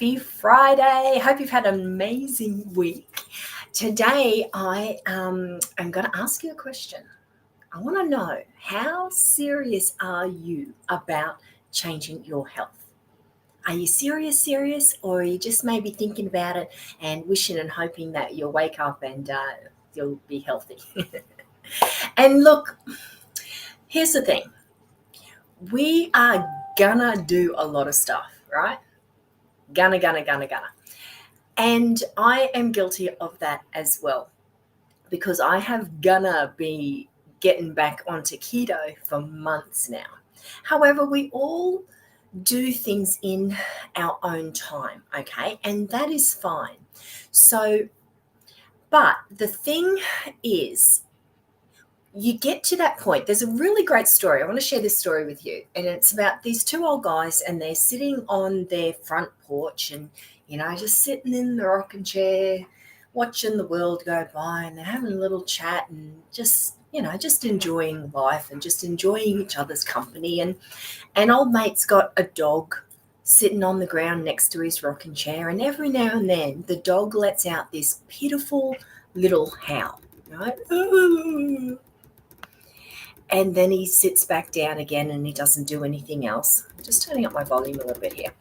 Happy Friday. Hope you've had an amazing week. Today, I am going to ask you a question. I want to know, how serious are you about changing your health? Are you serious, or are you just maybe thinking about it and wishing and hoping that you'll wake up and you'll be healthy? And look, here's the thing. We are gonna do a lot of stuff, right? Gonna. And I am guilty of that as well, because I have gonna be getting back onto keto for months now. However, we all do things in our own time, okay? And that is fine. So, but the thing is, you get to that point. There's a really great story. I want to share this story with you. And it's about these two old guys, and they're sitting on their front porch and, just sitting in the rocking chair, watching the world go by, and they're having a little chat and just enjoying life and just enjoying each other's company. And old mate's got a dog sitting on the ground next to his rocking chair. And every now and then the dog lets out this pitiful little howl, right? And then he sits back down again and he doesn't do anything else. I'm just turning up my volume a little bit here.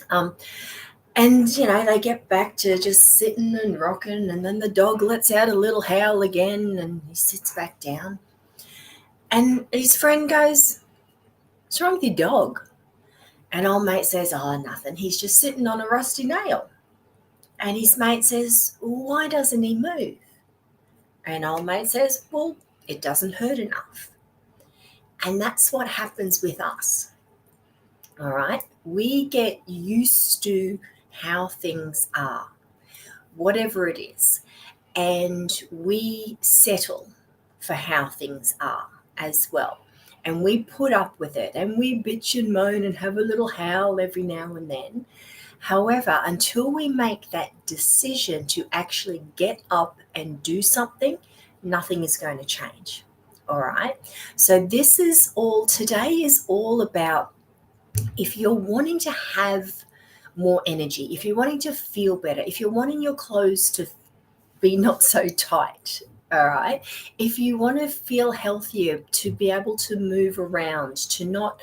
And they get back to just sitting and rocking, and then the dog lets out a little howl again and he sits back down. And his friend goes, "What's wrong with your dog?" And old mate says, "Oh, nothing. He's just sitting on a rusty nail." And his mate says, "Why doesn't he move?" And old mate says, "Well, it doesn't hurt enough." And that's what happens with us. All right. We get used to how things are, whatever it is, and we settle for how things are as well. And we put up with it, and we bitch and moan and have a little howl every now and then. However, until we make that decision to actually get up and do something, nothing is going to change. All right. So today is all about, if you're wanting to have more energy, if you're wanting to feel better, if you're wanting your clothes to be not so tight, all right, if you want to feel healthier, to be able to move around, to not,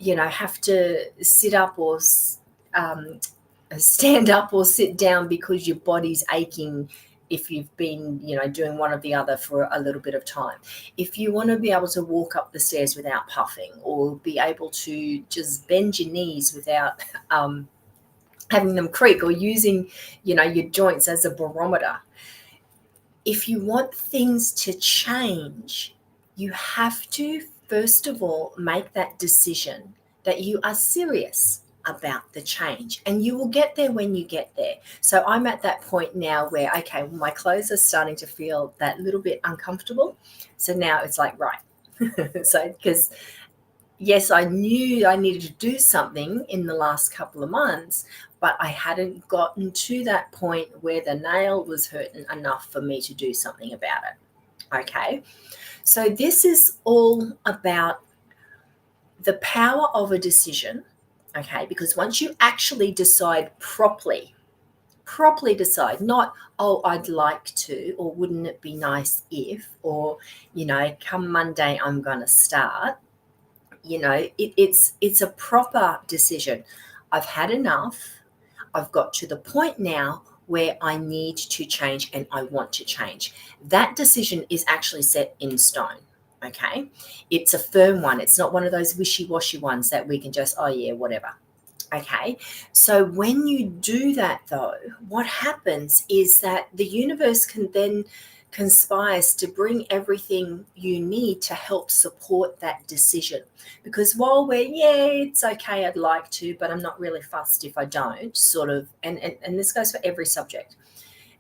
have to sit up or stand up or sit down because your body's aching, if you've been, doing one or the other for a little bit of time. If you want to be able to walk up the stairs without puffing, or be able to just bend your knees without having them creak, or using, your joints as a barometer. If you want things to change, you have to, first of all, make that decision that you are serious about the change, and you will get there when you get there. So I'm at that point now where, okay, well, my clothes are starting to feel that little bit uncomfortable. So now it's like, right. So, because yes, I knew I needed to do something in the last couple of months, but I hadn't gotten to that point where the nail was hurting enough for me to do something about it. Okay. So this is all about the power of a decision. Okay, because once you actually decide properly decide, not, "Oh, I'd like to," or "Wouldn't it be nice if," or, "Come Monday, I'm going to start." It's a proper decision. I've had enough. I've got to the point now where I need to change and I want to change. That decision is actually set in stone. Okay, it's a firm one. It's not one of those wishy-washy ones that we can just, "Oh yeah, whatever." Okay, so when you do that, though, what happens is that the universe can then conspires to bring everything you need to help support that decision. Because while it's okay, I'd like to, but I'm not really fussed if I don't, sort of, and this goes for every subject,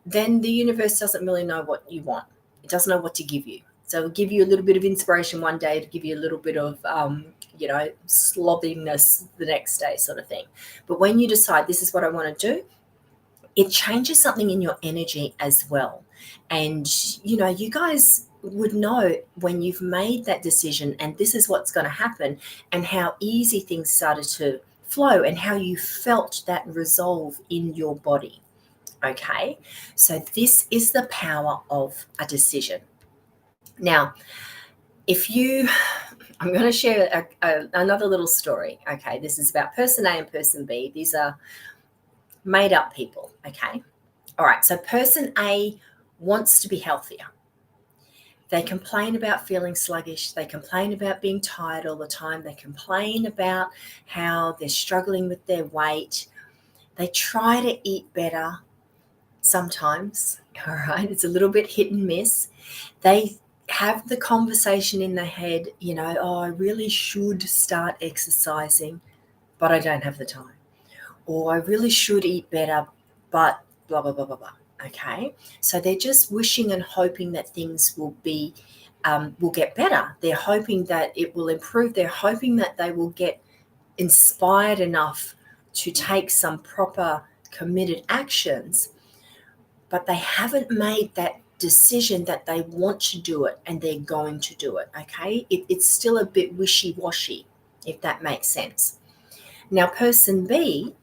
then the universe doesn't really know what you want. It doesn't know what to give you. So it'll give you a little bit of inspiration one day, to give you a little bit of, slobbiness the next day, sort of thing. But when you decide, this is what I want to do, it changes something in your energy as well. And, you guys would know when you've made that decision and this is what's going to happen, and how easy things started to flow and how you felt that resolve in your body. Okay, so this is the power of a decision. Now, if you, I'm going to share another little story. Okay, this is about person A and person B. These are made up people. Okay, all right, so person A wants to be healthier. They complain about feeling sluggish. They complain about being tired all the time. They complain about how they're struggling with their weight. They try to eat better sometimes, all right? It's a little bit hit and miss. They have the conversation in their head, oh, I really should start exercising, but I don't have the time. Or I really should eat better, but blah, blah, blah, blah, blah. Okay, so they're just wishing and hoping that things will get better. They're hoping that it will improve. They're hoping that they will get inspired enough to take some proper committed actions, but they haven't made that decision that they want to do it and they're going to do it. Okay, it's still a bit wishy-washy, if that makes sense. Now, person B,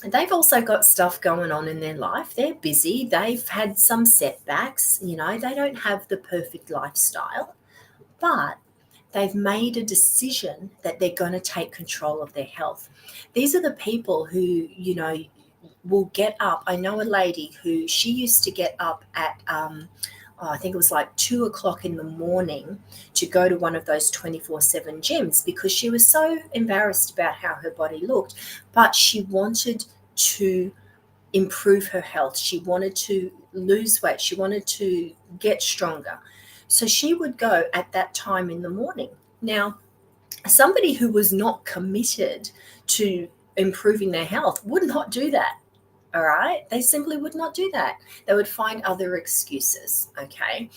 they've also got stuff going on in their life. They're busy. They've had some setbacks. They don't have the perfect lifestyle, but they've made a decision that they're going to take control of their health. These are the people who, will get up. I know a lady who she used to get up at, I think it was like 2:00 in the morning to go to one of those 24/7 gyms because she was so embarrassed about how her body looked, but she wanted to improve her health. She wanted to lose weight. She wanted to get stronger. So she would go at that time in the morning. Now, somebody who was not committed to improving their health would not do that. All right. They simply would not do that. They would find other excuses. Okay.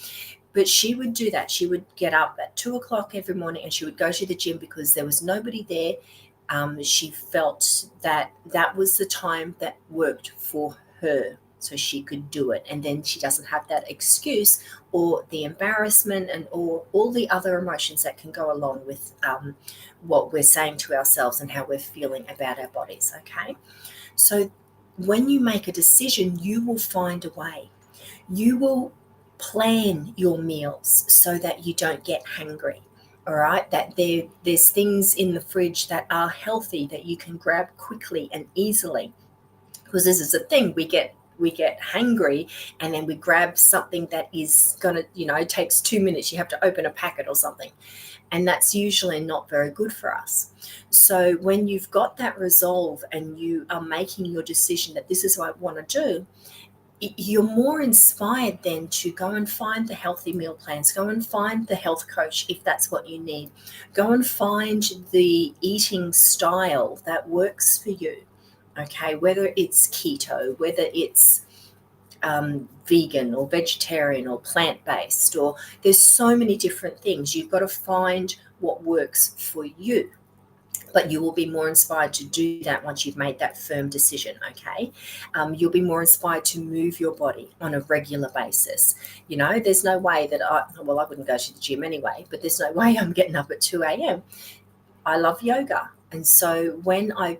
But she would do that. She would get up at 2:00 every morning and she would go to the gym because there was nobody there. She felt that that was the time that worked for her, so she could do it. And then she doesn't have that excuse or the embarrassment or all the other emotions that can go along with what we're saying to ourselves and how we're feeling about our bodies. Okay. So when you make a decision, you will find a way. You will plan your meals so that you don't get hungry. All right, that there's things in the fridge that are healthy that you can grab quickly and easily. Because this is the thing, we get hungry and then we grab something that is gonna, it takes 2 minutes. You have to open a packet or something. And that's usually not very good for us. So when you've got that resolve and you are making your decision that this is what I want to do, you're more inspired then to go and find the healthy meal plans, go and find the health coach if that's what you need, go and find the eating style that works for you. Okay, whether it's keto, whether it's vegan or vegetarian or plant-based, or there's so many different things. You've got to find what works for you. But you will be more inspired to do that once you've made that firm decision, okay? You'll be more inspired to move your body on a regular basis. There's no way that I wouldn't go to the gym anyway, but there's no way I'm getting up at 2 a.m. I love yoga. And so when I've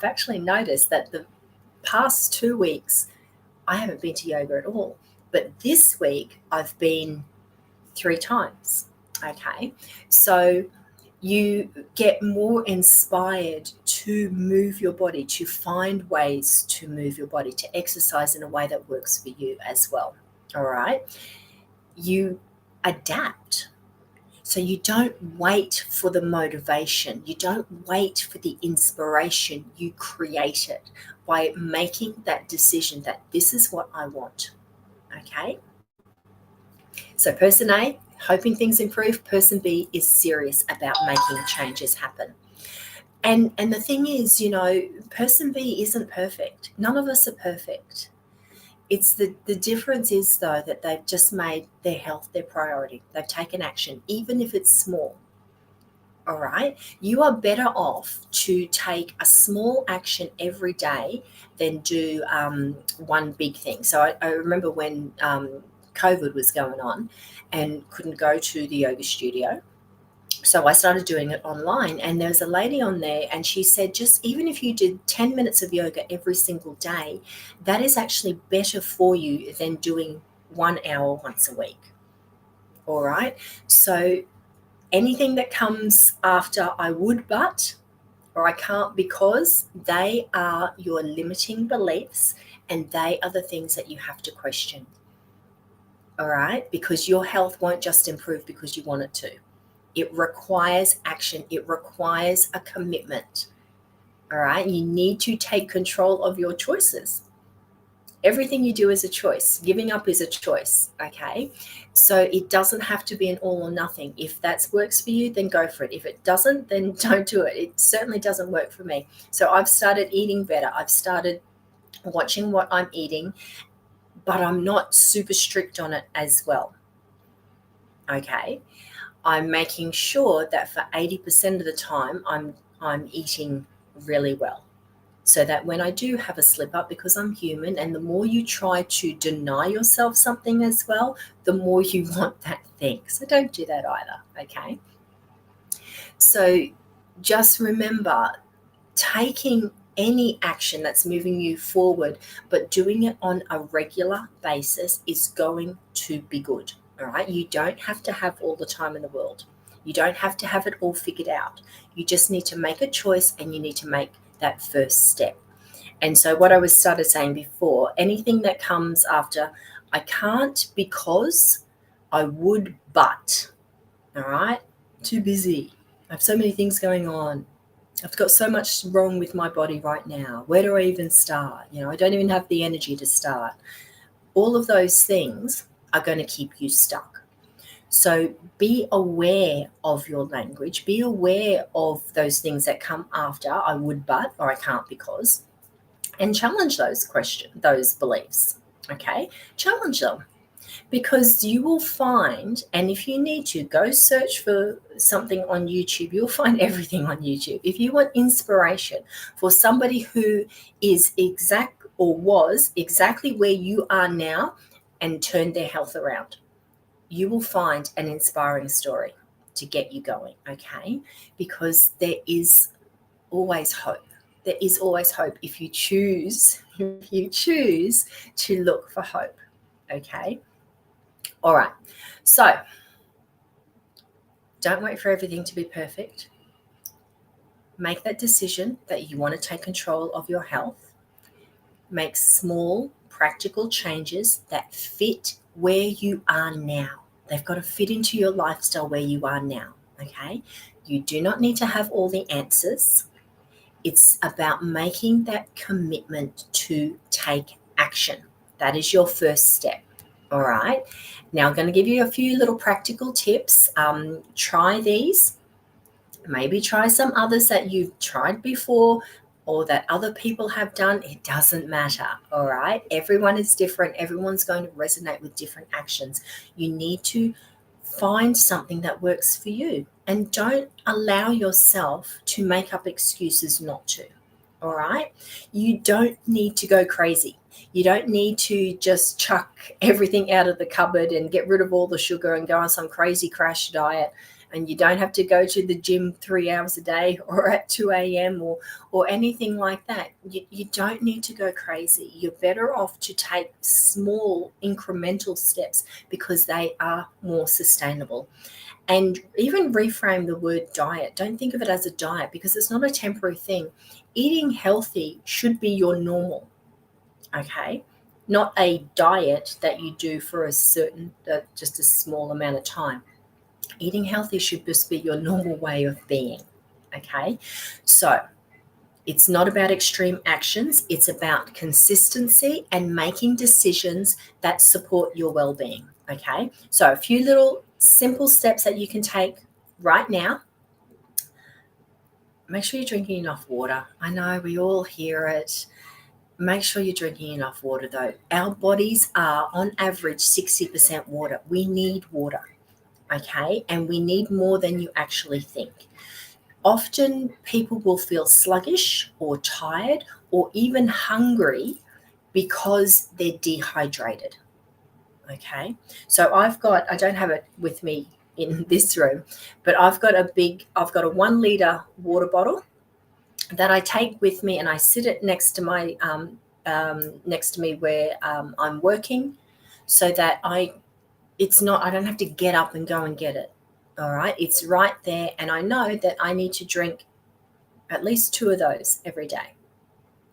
actually noticed that the past 2 weeks, I haven't been to yoga at all. But this week, I've been 3 times, okay? So you get more inspired to move your body, to find ways to move your body, to exercise in a way that works for you as well. All right. You adapt. So you don't wait for the motivation. You don't wait for the inspiration. You create it by making that decision that this is what I want. Okay. So person A, hoping things improve. Person B is serious about making changes happen. And the thing is, person B isn't perfect. None of us are perfect. It's the difference is, though, that they've just made their health their priority. They've taken action, even if it's small. All right. You are better off to take a small action every day than do one big thing. So I remember when COVID was going on and couldn't go to the yoga studio. So I started doing it online, and there was a lady on there, and she said, just even if you did 10 minutes of yoga every single day, that is actually better for you than doing 1 hour once a week. All right. So anything that comes after I would but or I can't because, they are your limiting beliefs, and they are the things that you have to question. All right. Because your health won't just improve because you want it to. It requires action. It requires a commitment. All right. You need to take control of your choices. Everything you do is a choice. Giving up is a choice. Okay. So it doesn't have to be an all or nothing. If that works for you, then go for it. If it doesn't, then don't do it. It certainly doesn't work for me. So I've started eating better. I've started watching what I'm eating, but I'm not super strict on it as well. Okay. I'm making sure that for 80% of the time I'm eating really well. So that when I do have a slip up, because I'm human, and the more you try to deny yourself something as well, the more you want that thing. So don't do that either, okay? So just remember, taking any action that's moving you forward, but doing it on a regular basis, is going to be good. All right. You don't have to have all the time in the world. You don't have to have it all figured out. You just need to make a choice, and you need to make that first step. And so, what I was started saying before, anything that comes after I can't because I would, but, all right, too busy. I have so many things going on. I've got so much wrong with my body right now. Where do I even start? I don't even have the energy to start. All of those things are going to keep you stuck. So be aware of your language. Be aware of those things that come after I would but or I can't because, and challenge those beliefs. Okay? Challenge them. Because you will find, and if you need to, go search for something on YouTube. You'll find everything on YouTube. If you want inspiration for somebody who is exact or was exactly where you are now and turned their health around, you will find an inspiring story to get you going, okay? Because there is always hope. There is always hope if you choose, to look for hope, okay? All right. So don't wait for everything to be perfect. Make that decision that you want to take control of your health. Make small, practical changes that fit where you are now. They've got to fit into your lifestyle where you are now. Okay? You do not need to have all the answers. It's about making that commitment to take action. That is your first step. All right. Now I'm going to give you a few little practical tips. Try these. Maybe try some others that you've tried before or that other people have done. It doesn't matter. All right. Everyone is different. Everyone's going to resonate with different actions. You need to find something that works for you, and don't allow yourself to make up excuses not to. All right. You don't need to go crazy. You don't need to just chuck everything out of the cupboard and get rid of all the sugar and go on some crazy crash diet. And you don't have to go to the gym 3 hours a day or at 2 a.m. or anything like that. You don't need to go crazy. You're better off to take small incremental steps because they are more sustainable. And even reframe the word diet. Don't think of it as a diet because it's not a temporary thing. Eating healthy should be your normal, okay? Not a diet that you do for just a small amount of time. Eating healthy should just be your normal way of being, okay? So it's not about extreme actions. It's about consistency and making decisions that support your well-being, okay? So a few little simple steps that you can take right now. Make sure you're drinking enough water. I know we all hear it. Make sure you're drinking enough water, though. Our bodies are, on average, 60% water. We need water, okay? And we need more than you actually think. Often people will feel sluggish or tired or even hungry because they're dehydrated, okay? So I don't have it with me in this room, but I've got a 1 liter water bottle that I take with me, and I sit it next to my next to me where I'm working, so that I don't have to get up and go and get it. All right, it's right there, and I know that I need to drink at least 2 of those every day.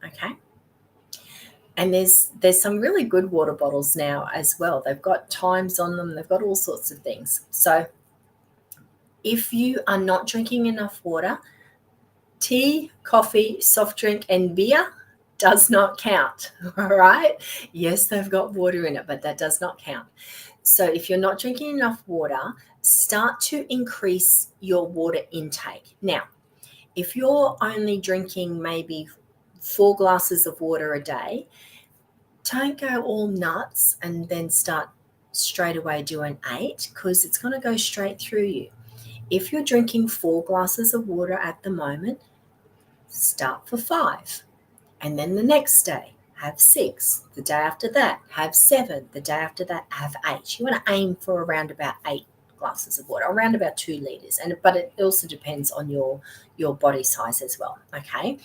Okay. And there's some really good water bottles now as well. They've got times on them. They've got all sorts of things. So if you are not drinking enough water, tea, coffee, soft drink, and beer does not count. All right. Yes, they've got water in it, but that does not count. So if you're not drinking enough water, start to increase your water intake. Now, if you're only drinking maybe 4 glasses of water a day, don't go all nuts and then start straight away doing 8, because it's going to go straight through you. If you're drinking 4 glasses of water at the moment, start for 5. And then the next day, have 6. The day after that, have 7. The day after that, have 8. You want to aim for around about 8 glasses of water, around about 2 liters. But it also depends on your body size as well. Okay.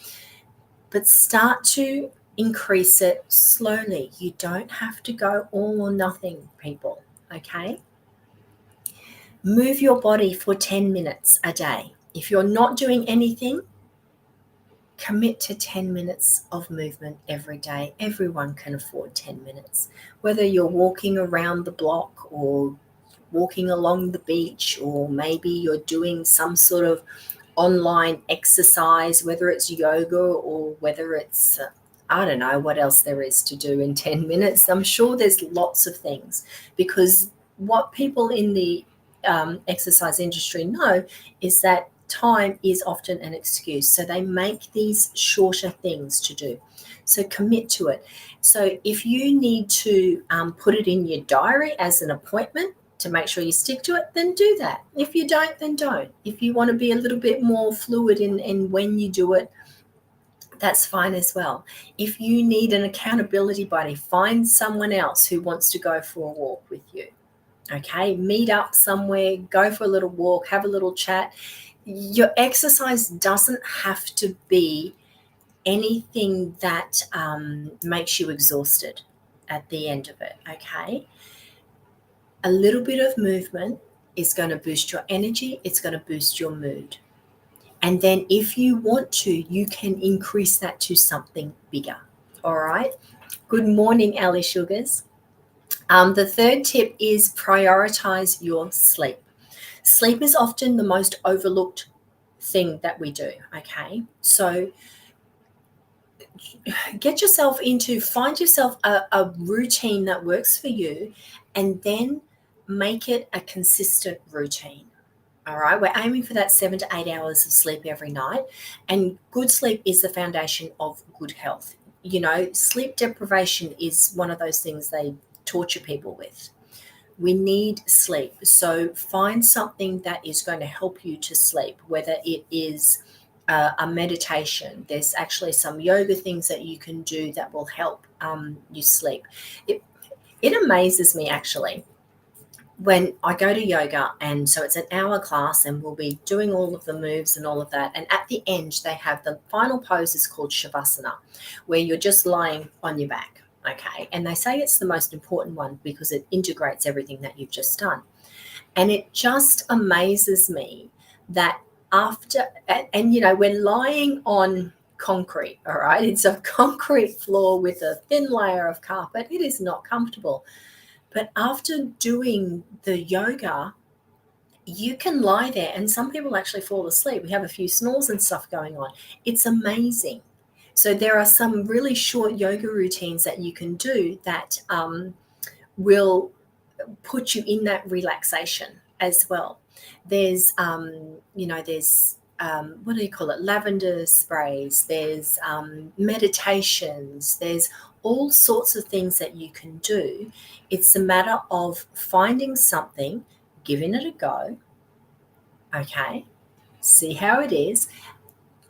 But start to increase it slowly. You don't have to go all or nothing, people. Okay. Move your body for 10 minutes a day. If you're not doing anything, commit to 10 minutes of movement every day. Everyone can afford 10 minutes. Whether you're walking around the block or walking along the beach, or maybe you're doing some sort of online exercise, whether it's yoga or whether it's, I don't know what else there is to do in 10 minutes. I'm sure there's lots of things, because what people in the exercise industry know is that time is often an excuse. So they make these shorter things to do. So commit to it. So if you need to put it in your diary as an appointment to make sure you stick to it, then do that. If you don't, then don't. If you want to be a little bit more fluid in when you do it, that's fine as well. If you need an accountability buddy, find someone else who wants to go for a walk with you. Okay, meet up somewhere, go for a little walk, have a little chat. Your exercise doesn't have to be anything that makes you exhausted at the end of it. Okay, a little bit of movement is going to boost your energy. It's going to boost your mood. And then if you want to, you can increase that to something bigger. All right. Good morning, Ali Sugars. The third tip is prioritize your sleep. Sleep is often the most overlooked thing that we do. Okay. So find yourself a routine that works for you, and then make it a consistent routine. All right, we're aiming for that 7 to 8 hours of sleep every night, and good sleep is the foundation of good health. You know, sleep deprivation is one of those things they torture people with. We need sleep. So find something that is going to help you to sleep, whether it is a meditation. There's actually some yoga things that you can do that will help you sleep. It amazes me, actually, when I go to yoga, and so it's an hour class, and we'll be doing all of the moves and all of that. And at the end, they have the final pose is called Shavasana, where you're just lying on your back. Okay. And they say it's the most important one because it integrates everything that you've just done. And it just amazes me that we're lying on concrete. All right. It's a concrete floor with a thin layer of carpet. It is not comfortable. But after doing the yoga, you can lie there, and some people actually fall asleep. We have a few snores and stuff going on. It's amazing. So there are some really short yoga routines that you can do that will put you in that relaxation as well. There's, what do you call it? Lavender sprays. There's meditations. There's all sorts of things that you can do. It's a matter of finding something, giving it a go. Okay. See how it is.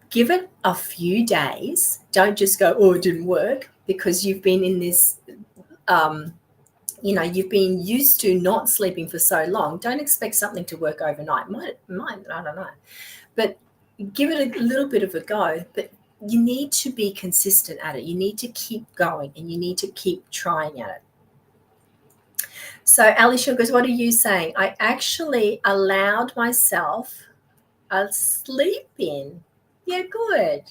Give it a few days. Don't just go, oh, it didn't work, because you've been in this you've been used to not sleeping for so long. Don't expect something to work overnight. Might, I don't know. But give it a little bit of a go. But you need to be consistent at it. You need to keep going and you need to keep trying at it. So Ali Sugars, what are you saying? I actually allowed myself a sleep in. Yeah, good.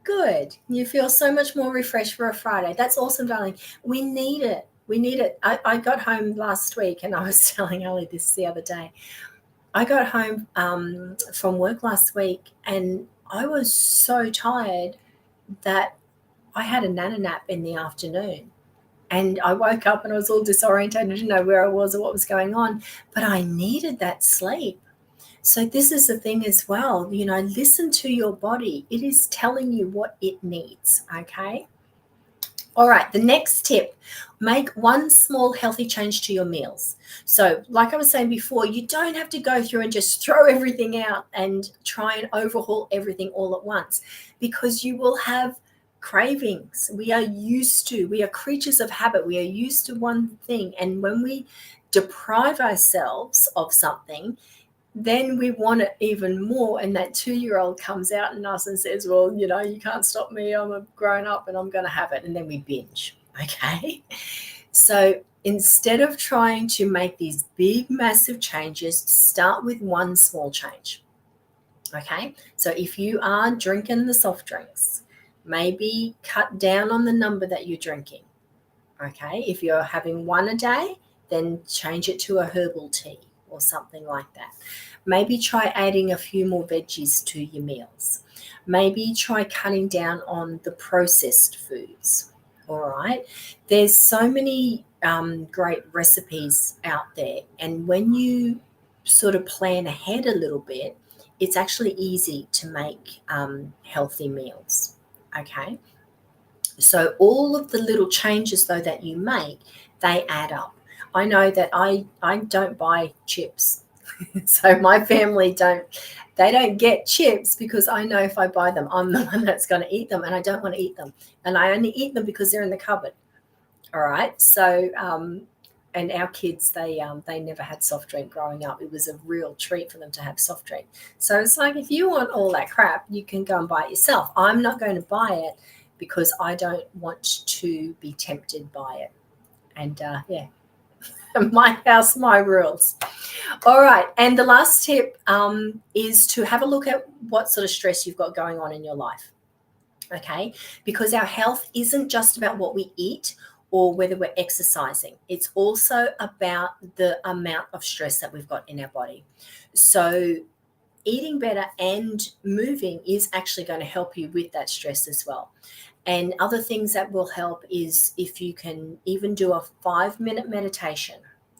Good. You feel so much more refreshed for a Friday. That's awesome, darling. We need it. We need it. I got home last week and I was telling Ali this the other day. I got home from work last week and I was so tired that I had a nana nap in the afternoon. And I woke up and I was all disorientated. I didn't know where I was or what was going on, but I needed that sleep. So this is the thing as well, listen to your body. It is telling you what it needs, okay? All right, the next tip, make one small healthy change to your meals. So like I was saying before, you don't have to go through and just throw everything out and try and overhaul everything all at once because you will have cravings. We are creatures of habit. We are used to one thing. And when we deprive ourselves of something, then we want it even more. And that 2-year-old comes out in us and says, well, you can't stop me. I'm a grown up and I'm going to have it. And then we binge. Okay. So instead of trying to make these big, massive changes, start with one small change. Okay. So if you are drinking the soft drinks, maybe cut down on the number that you're drinking. Okay. If you're having one a day, then change it to a herbal tea or something like that. Maybe try adding a few more veggies to your meals. Maybe try cutting down on the processed foods. All right. There's so many great recipes out there. And when you sort of plan ahead a little bit, it's actually easy to make healthy meals. Okay. So all of the little changes, though, that you make, they add up. I know that I don't buy chips. So my family don't get chips because I know if I buy them, I'm the one that's going to eat them and I don't want to eat them. And I only eat them because they're in the cupboard. All right. So, and our kids, they never had soft drink growing up. It was a real treat for them to have soft drink. So it's like, if you want all that crap, you can go and buy it yourself. I'm not going to buy it because I don't want to be tempted by it. And yeah, my house, my rules. All right. And the last tip is to have a look at what sort of stress you've got going on in your life. Okay. Because our health isn't just about what we eat or whether we're exercising. It's also about the amount of stress that we've got in our body. So eating better and moving is actually going to help you with that stress as well. And other things that will help is if you can even do a 5-minute meditation,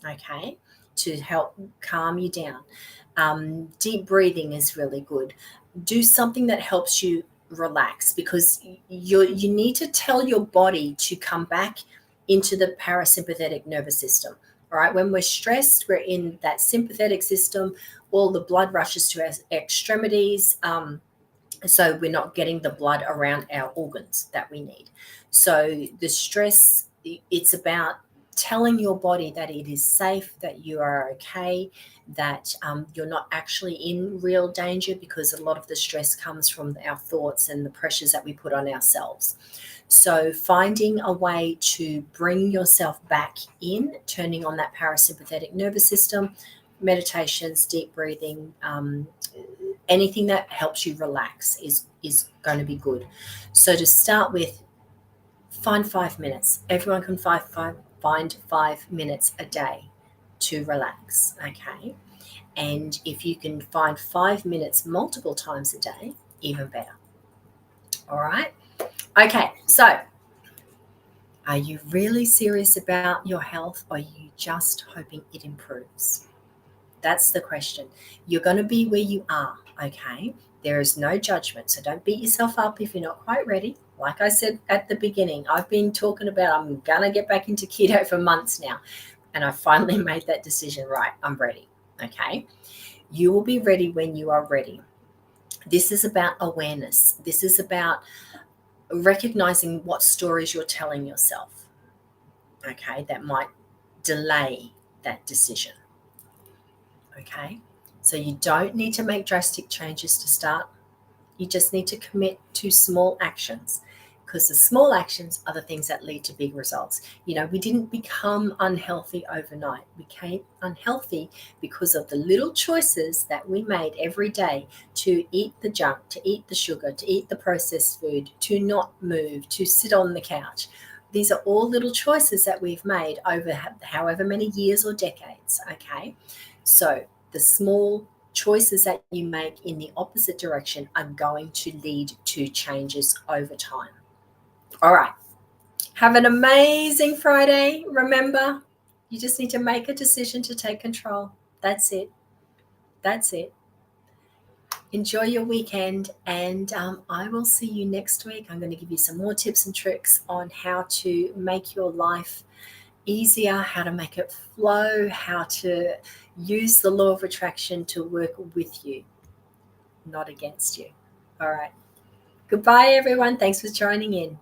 okay, to help calm you down. Deep breathing is really good. Do something that helps you relax because you need to tell your body to come back into the parasympathetic nervous system. All right, when we're stressed, we're in that sympathetic system. All the blood rushes to our extremities. So we're not getting the blood around our organs that we need. So the stress, it's about telling your body that it is safe, that you are okay, that you're not actually in real danger because a lot of the stress comes from our thoughts and the pressures that we put on ourselves. So finding a way to bring yourself back in, turning on that parasympathetic nervous system, meditations, deep breathing, anything that helps you relax is going to be good. So to start with, find 5 minutes. Everyone can find 5 minutes a day to relax, okay? And if you can find 5 minutes multiple times a day, even better. All right? Okay, so are you really serious about your health or are you just hoping it improves? That's the question. You're going to be where you are, okay? There is no judgment. So don't beat yourself up if you're not quite ready. Like I said at the beginning, I've been talking about I'm going to get back into keto for months now. And I finally made that decision. Right, I'm ready, okay? You will be ready when you are ready. This is about awareness. This is about recognizing what stories you're telling yourself, okay? That might delay that decision. Okay? So you don't need to make drastic changes to start. You just need to commit to small actions, because the small actions are the things that lead to big results. We didn't become unhealthy overnight. We became unhealthy because of the little choices that we made every day to eat the junk, to eat the sugar, to eat the processed food, to not move, to sit on the couch. These are all little choices that we've made over however many years or decades, okay? So the small choices that you make in the opposite direction are going to lead to changes over time. All right. Have an amazing Friday. Remember, you just need to make a decision to take control. That's it. That's it. Enjoy your weekend, and I will see you next week. I'm going to give you some more tips and tricks on how to make your life easier, how to make it flow, how to use the law of attraction to work with you, not against you. All right. Goodbye, everyone. Thanks for joining in.